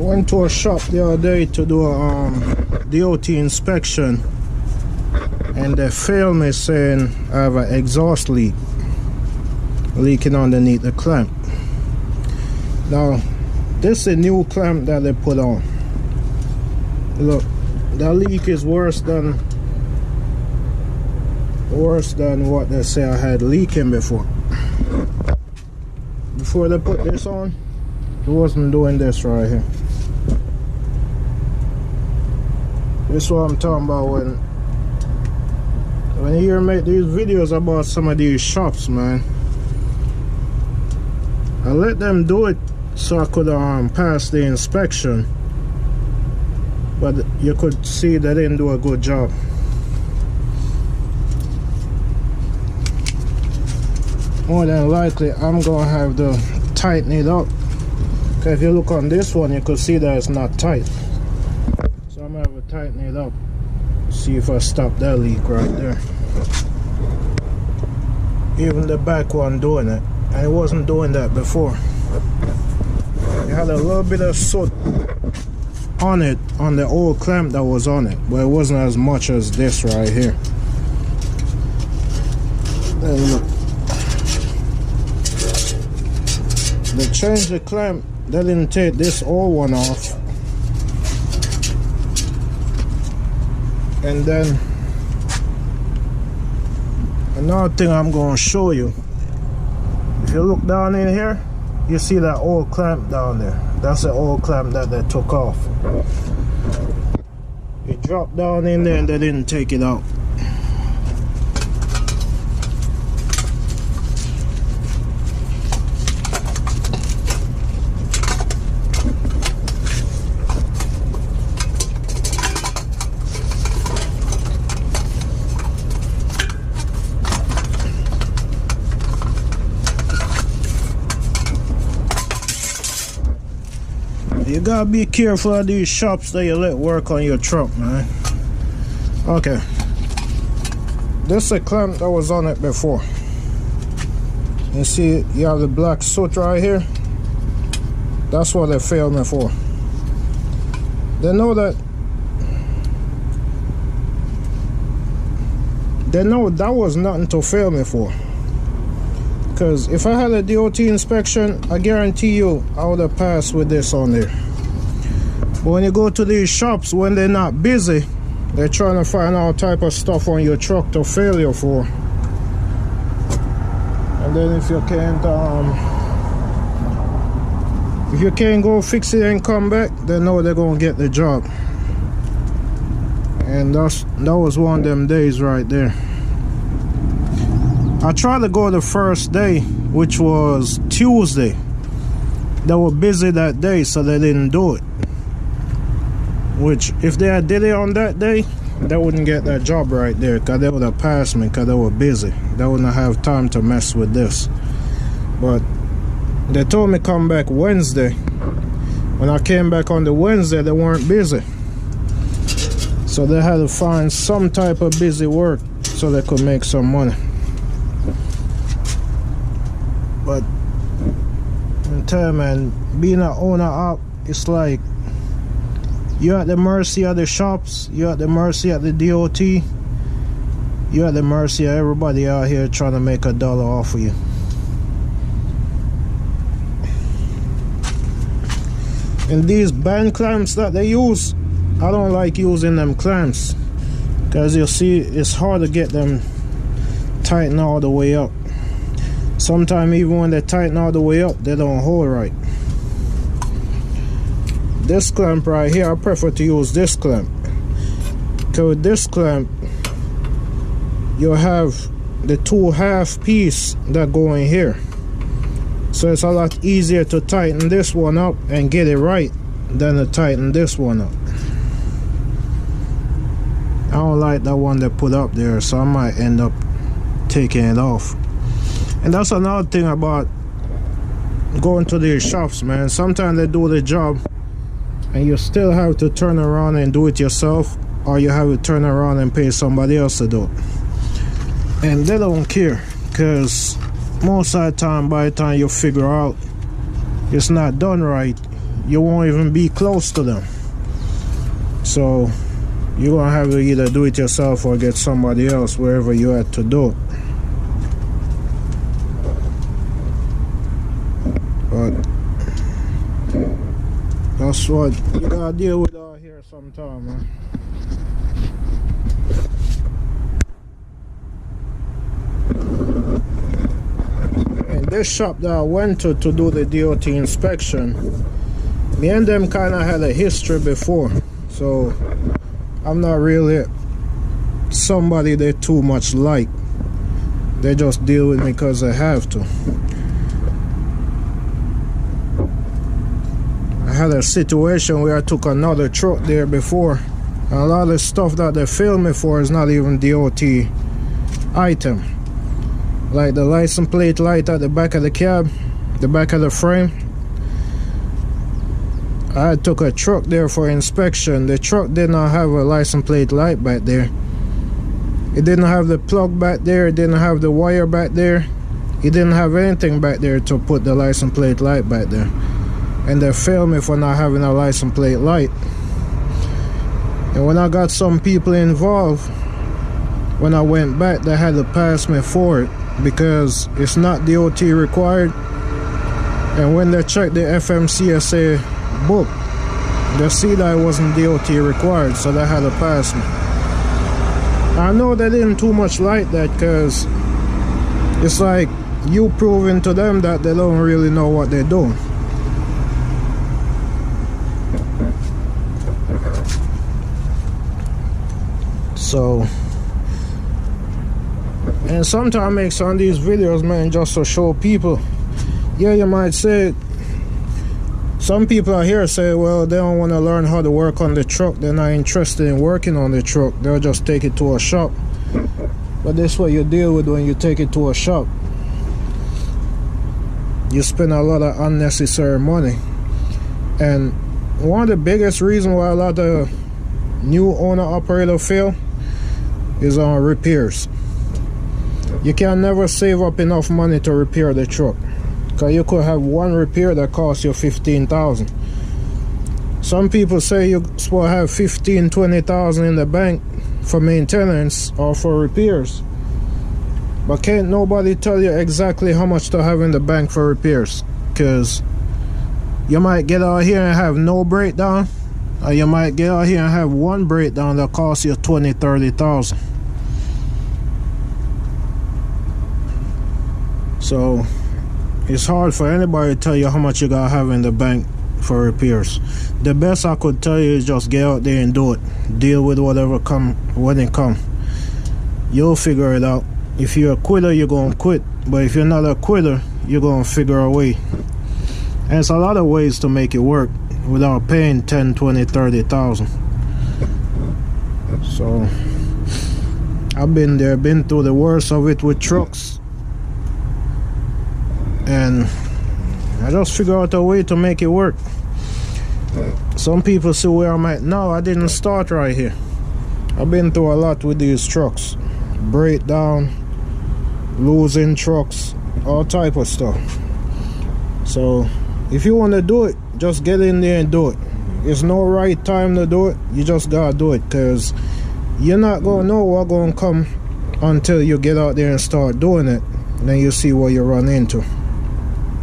Went to a shop the other day to do a DOT inspection, and they failed me saying I have an exhaust leak leaking underneath the clamp. Now this is a new clamp that they put on. Look, that leak is worse than what they say I had leaking before. Before they put this on, it wasn't doing this right here. This is what I'm talking about when you hear me make these videos about some of these shops, man. I let them do it so I could pass the inspection, but you could see they didn't do a good job. More than likely I'm gonna have to tighten it up, because if you look on this one you could see that it's not tight. So I'm gonna have to tighten it up, see if I stop that leak right there. Even the back one doing it, and it wasn't doing that before. It had a little bit of soot on it, on the old clamp that was on it, but it wasn't as much as this right here. Then look, they changed the clamp. They didn't take this old one off, and then another thing I'm going to show you. If you look down in here, you see that old clamp down there. That's the old clamp that they took off. It dropped down in there and they didn't take it out. You gotta be careful of these shops that you let work on your truck, man. Okay, this is a clamp that was on it before. You see, you have the black soot right here. That's what they failed me for. They know that was nothing to fail me for. Because if I had a DOT inspection, I guarantee you I would have passed with this on there. But when you go to these shops, when they're not busy, they're trying to find all type of stuff on your truck to fail you for. And then if you can't go fix it and come back, they know they're gonna get the job. And that was one of them days right there. I tried to go the first day, which was Tuesday. They were busy that day, so they didn't do it. Which, if they had did it on that day, they wouldn't get that job right there, because they would have passed me, because they were busy. They wouldn't have time to mess with this. But they told me come back Wednesday. When I came back on the Wednesday, they weren't busy. So they had to find some type of busy work so they could make some money. But I tell you, man, being an owner op, it's like you're at the mercy of the shops, you're at the mercy of the DOT, you're at the mercy of everybody out here trying to make $1 off of you. And these band clamps that they use, I don't like using them clamps, because you'll see it's hard to get them tightened all the way up. Sometimes even when they tighten all the way up, they don't hold right. This clamp right here, I prefer to use this clamp. Because with this clamp, you'll have the 2/2 piece that go in here. So it's a lot easier to tighten this one up and get it right than to tighten this one up. I don't like that one they put up there, so I might end up taking it off. And that's another thing about going to these shops, man. Sometimes they do the job and you still have to turn around and do it yourself, or you have to turn around and pay somebody else to do it. And they don't care, because most of the time, by the time you figure out it's not done right, you won't even be close to them. So you're gonna have to either do it yourself or get somebody else wherever you had to do it. But that's what you gotta deal with out here sometime, man. And this shop that I went to do the DOT inspection, me and them kind of had a history before, so I'm not really somebody they too much like. They just deal with me because they have to. I had a situation where I took another truck there before, and a lot of stuff that they filmed me for is not even DOT item. Like the license plate light at the back of the cab, the back of the frame. I took a truck there for inspection. The truck did not have a license plate light back there. It didn't have the plug back there. It didn't have the wire back there. It didn't have anything back there to put the license plate light back there. And they filmed me for not having a license plate light. And when I got some people involved, when I went back, they had to pass me for it because it's not DOT required. And when they checked the FMCSA book, they see that it wasn't DOT required, so they had to pass me. I know they didn't too much like that because it's like you proving to them that they don't really know what they're doing. So, and sometimes I make some of these videos, man, just to show people. Yeah, you might say, some people out here say, well, they don't want to learn how to work on the truck. They're not interested in working on the truck. They'll just take it to a shop. But that's what you deal with when you take it to a shop. You spend a lot of unnecessary money. And one of the biggest reasons why a lot of new owner-operator fail is on repairs. You can never save up enough money to repair the truck, because you could have one repair that costs you $15,000. Some people say you're supposed to have $15,000, $20,000 in the bank for maintenance or for repairs, but can't nobody tell you exactly how much to have in the bank for repairs, because you might get out here and have no breakdown, or you might get out here and have one breakdown that costs you $20,000, $30,000. So it's hard for anybody to tell you how much you gotta have in the bank for repairs. The best I could tell you is just get out there and do it. Deal with whatever come when it come. You'll figure it out. If you're a quitter, you're gonna quit. But if you're not a quitter, you're gonna figure a way. And it's a lot of ways to make it work without paying $10,000, $20,000, $30,000. So I've been there, been through the worst of it with trucks. And I just figure out a way to make it work. Some people see where I'm at now. I didn't start right here. I've been through a lot with these trucks. Breakdown, losing trucks, all type of stuff. So if you want to do it, just get in there and do it. It's no right time to do it. You just gotta do it, because you're not gonna know what's gonna come until you get out there and start doing it. Then you see what you run into.